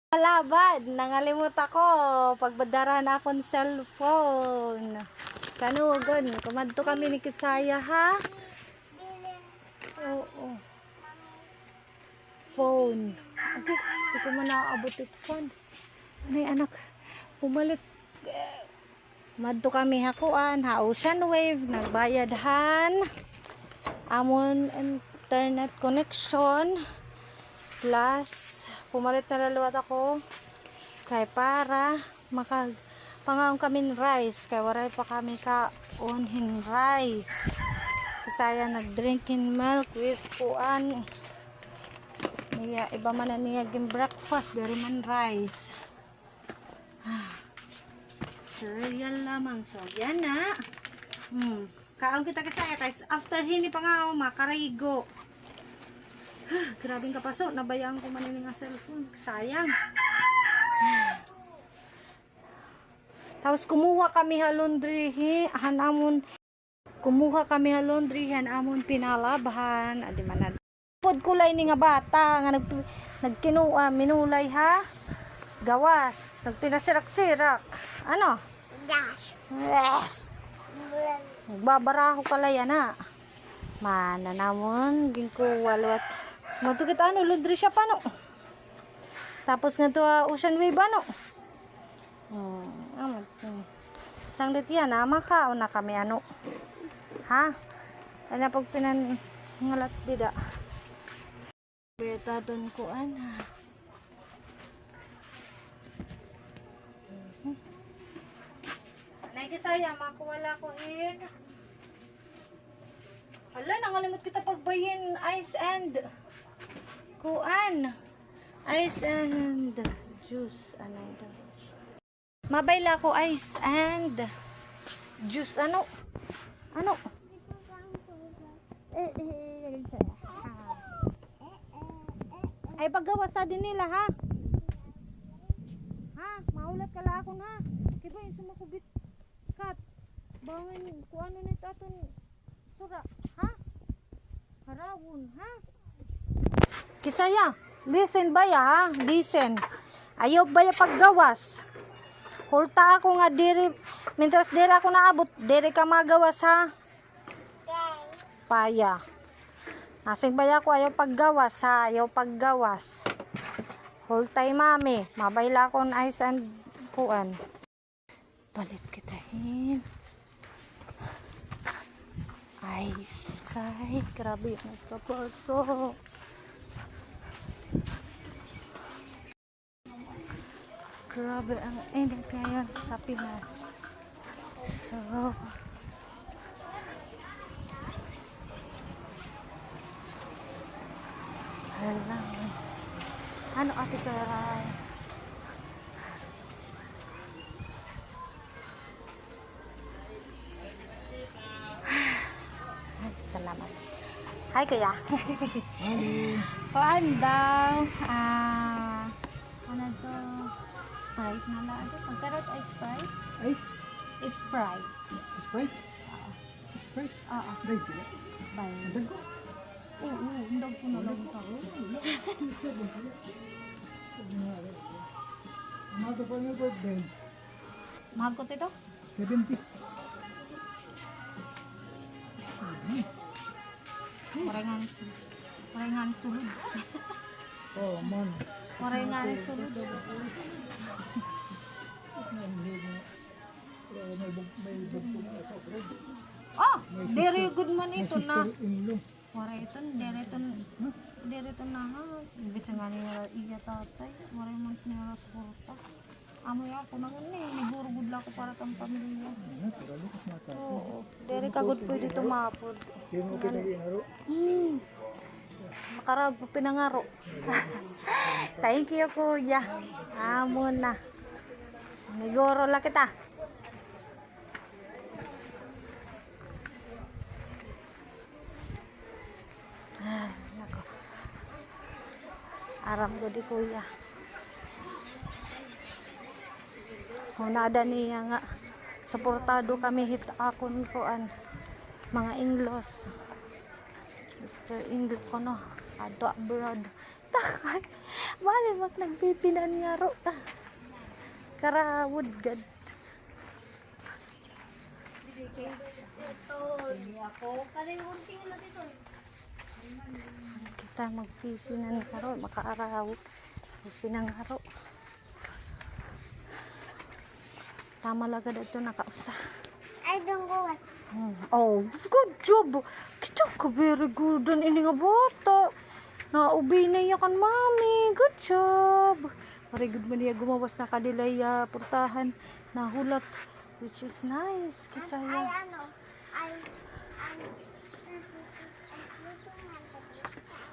Malabad, nangalimot ako pagbadaran akong cellphone. Kanugon, kumadto kami ni Kisaya ha. Oo. Phone. Okay, hindi ko man nakaabot it phone. Anay anak, pumalit. Madto kami hakuan, ha Ocean Wave, nagbayadhan. Amon internet connection. Plus, pumalit na laluat ako kay para pangaon kami rice kay waray pa kami kaunhin rice kasaya nag-drinking milk with kuan niya iba man na niya gin breakfast dari man rice cereal lamang so yan na kaon kita kasaya guys after hini pangaon makarigo. Grabing kapaso, nabayaan ko manining nga cellphone. Sayang. Tapos kumuha kami laundry, hanamon hanamon pinalabhan, adi man. Pod kulay ni nga bata nga nagkinuha minulay ha. Gawas, nagpinasirak-sirak. Ano? Yes. Nagbabaraho kalaya na. Mana namon ginkuha luwat Mato kita laundry siya pa no. Tapos nga to Ocean Wave ano. Sang detian maka na kami ano. Ha? Ano pag pinangalat dida. Beta don ko ana. Naikisaya makuwala ko in. Hala, nangalimot kita pagbayin ice and kuan. Ice and juice. Ano ito? Mabayla ko ice and juice. Ano? Ano? Ay paggawa sa din nila ha? Ha? Maulat kala akon ha? Kiba yung sumakubit kat. Bangin ko ano nito aton sura. Ha? Harawon ha? Kisaya, listen ba ya ha? Listen. Ayaw ba ya paggawas? Hulta ako nga diri, mintas diri ako naabot, diri ka magawas ha? Paya. Nasing baya ko ayaw paggawas ha? Ayaw paggawas. Hultay mami, mabayla ko na ice and kuan. Palit kita hin. Ice kay, grabe nagkapaso. Grabe ang init ngayon sa Pinas. So, halang. Ano ate karay? Salamat. Hi kuya. Kuan daw. Ano to? Sprite na lang. Magkarot ay Sprite? Ice? Sprite. Sprite? Sprite? Oo. Dahil sila? Bye. Andag ko? Oo, hindi ko na lang ito. Amato pa niyo birthday? Mahal ko ito? 70. Marengan sulod. Oh, man. Marengan sulod. Oh, dere good man ito na. Mara ito, dere ito na ha. Bisa nga niya iya tatay. Mara man niya suporta. Amoy ako naman nigurugod lang ako para kang pamilya. Oo, dere kagod pwede tumapod. Hindi mo pinag-inaro? Makarag po pinangaro. Thank you kuya. Amo na. Niguro lang kita. Nako. Aram ko di kuya. Kung nada niya nga. Suportado kami hit akon koan. Mga in-laws. Mr. Ingrid ko no. Ato abroad. Takay. Bali, mak nagpipinan nga ro. Karawod gad. Kita magpipinan nga ro. Makaaraw. Magpinang nga ro. Tama lagad ito nakausa. I don't go with. Oh, good job. Kita ka very good on ini nga bata. Naubi na iya kan mami. Good job. Very good man iya gumawas na kadilaya portahan nahulat which is nice kisaya.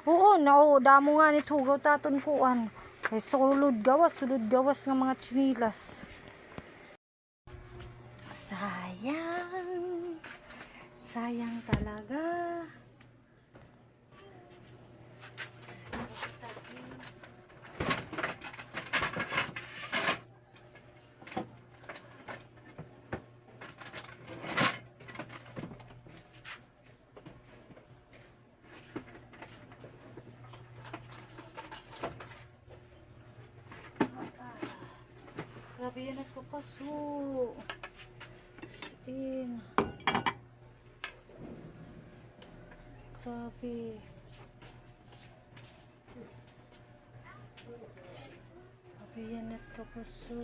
Oo, damo nga ni tugaw taton kuan. Kay sulod gawas nga mga chinilas. Sayang talaga. Grabe yan nagkapaso. Spin. Grabe. Grabe yan nagkapaso.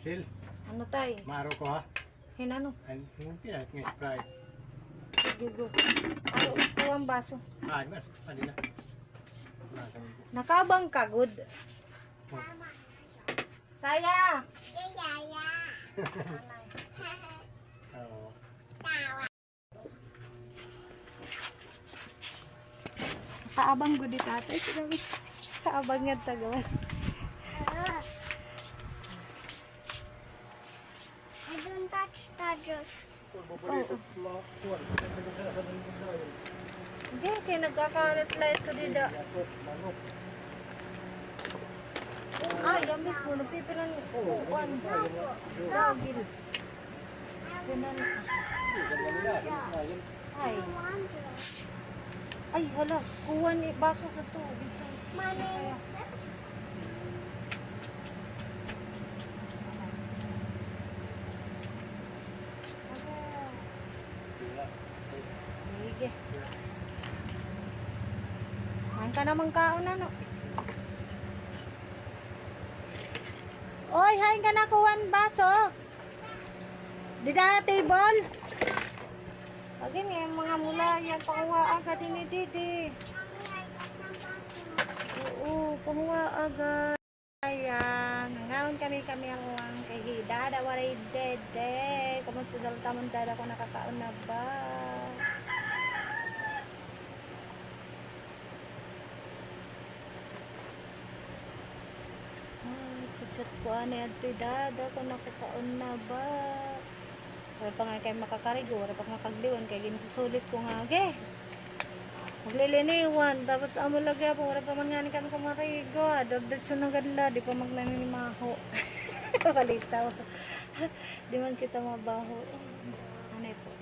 Sil, Ano tay? maro ko ha. Hinano? Ang pinat ng Sprite. Gugo. Ay, ko ang baso. Ano na? Nakabang kagod. Saya! Oo. Kaabang gud di tatay. Kaabang nga tagawas. I don't touch the juice. Hindi, kaya nagkakalit-light ko dito. Ay, gamis mo. Napipilan kukuan. Dagil. Pinan. Ay. Ay, hala. Kuwan eh. Baso ka to. Dito. Mommy. Sige. Main ka namang kaon ano. Oy, hain ka na kuwan baso. Di na table. Lagi ni mga mula yan pakuha agad ni Didi. Oo, pakuha agad. Sayang, ngayon kami ang uwang kay Dada waray dede. Kumusta dal tamon dada ko nakakaon na ba? Ay, chat ko ani adto dada ko nakakaon na ba? Wala pa nga kayo makakarigo, wala pa makagliwan kay ginsusulit ko nga ge. Magliliniwan, tapos amo lagi po, wala pa man nga ni kami kumarigo. Dagdag na gadla, di pa magnaninimaho. Palitaw. Di man kita mabaho. Ano po?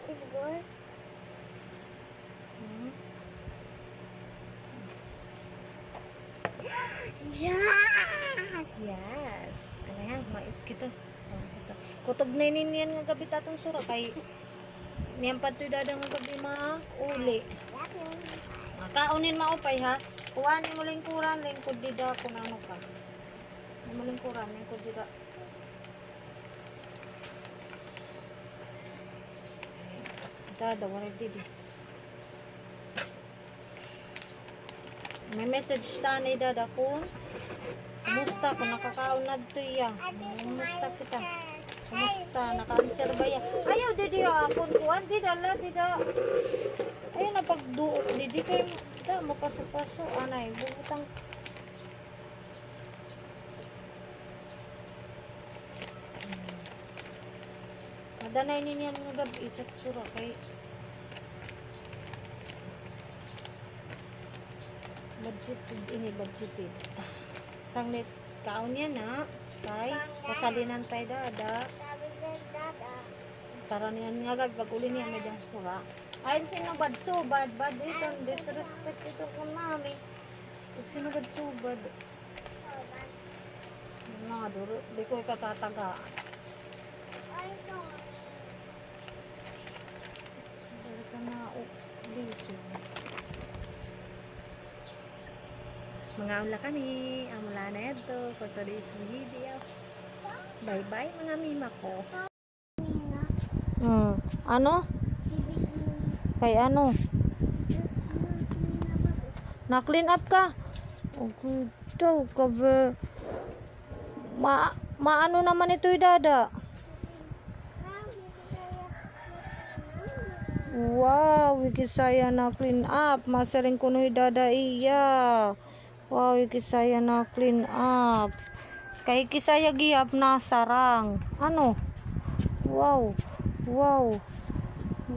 Is good. Yes. Yes. Ano yan? Mait kita. Kutob na yan nga gabi tatong sura. Kay niyan pa ito dadang gabi uli. Kaunin maupay ha. Kuhanin mo lingkuran. Lingkod dida kung ano ka. Mo lingkuran. Lingkod dida. Dada, wala didi. May message ta ni dada ko. Kumusta kung nakakaon na ito iya? Kumusta kita? Kumusta? Naka-answer ba yan? Ayaw, didi akon kuhan. Dida. Ayaw na pagduot. Didi kayo. Da, mapaso-paso. Anay, bubutang. Danay niya mga gabi. Itat sura kay budgeted ini budgeted. Sang net kaon yan na. Kay pasalinan tayo dada. Sabi ko, Dada. Para niyan nga gabi pag uli niya may dyan sura. Ayun sino bad so bad ito disrespect ito ko mami. Pag sino bad so bad. Na duro di ko ikatataga. Ay, ito. Dari ka na liso. Mga ula kami, ang mula na ito for today's video. Bye bye mga mima ko. Ano? Kay ano? Na-clean up ka? Okay daw ka ba? Maano naman ito'y dada? Wow, ikisaya na clean up. Masaring kuno'y dada iya. Wow, ikisaya na clean up. Kay kisaya giyap na sarang. Ano? Wow. Wow.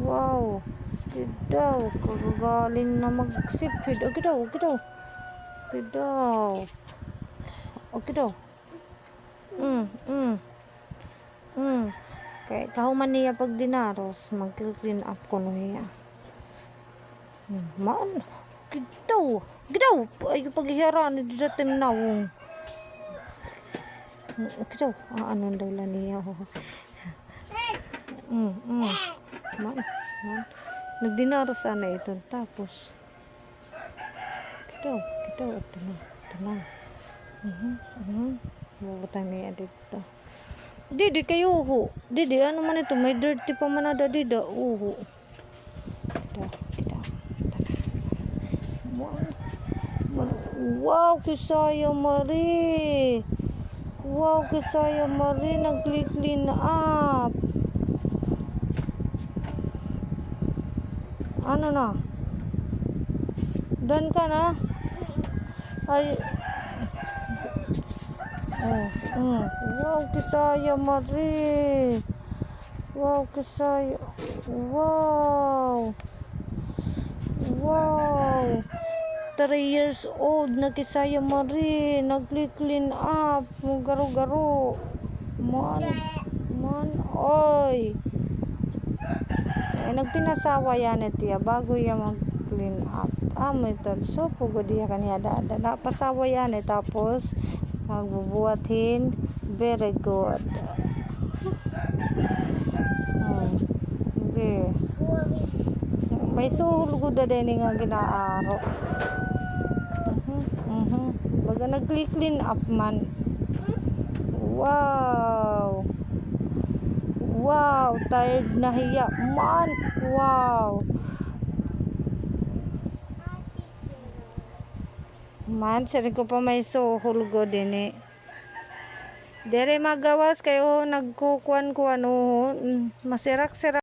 Wow. Kidaw. Kagagaling na magsipid. Okay daw. Okay daw. Okay daw. Okay daw. Kaya kahuman niya pag dinaros, mag-clean up ko niya. Man, gidaw, ay paghiharan, didatim nawong. Gidaw, ano daw lang niya. Man, nagdinaros sana ito, tapos. Gidaw, ito na. Bubutang niya dito. Didi kayo uho. Didi, ano man ito? May dirty pa man na dida. Uho. Kita. Wow, kisaya Marie. Wow, kisaya Marie. Nag-clean up. Ano na? Done ka na? Ay. Wow, kisaya Marie. Wow, kisaya. Wow. 3 years old na kisaya Marie. Nag-clean up. Garo-garo. Man. Oy. Kaya nagpinasawa yan ito ya. Bago yan mag-clean up. May so pugod yan kanya dada. Napasawa yan tapos magbubuhatin. Very good. Okay. May sulgo da din nga ginaaro. Baga nag-clean up man. Wow. Wow, tired na hiya man. Wow. Man, sari ko pa may suhulgo din eh. Dere magawas kayo nagkukuan-kuan masirak-sirak.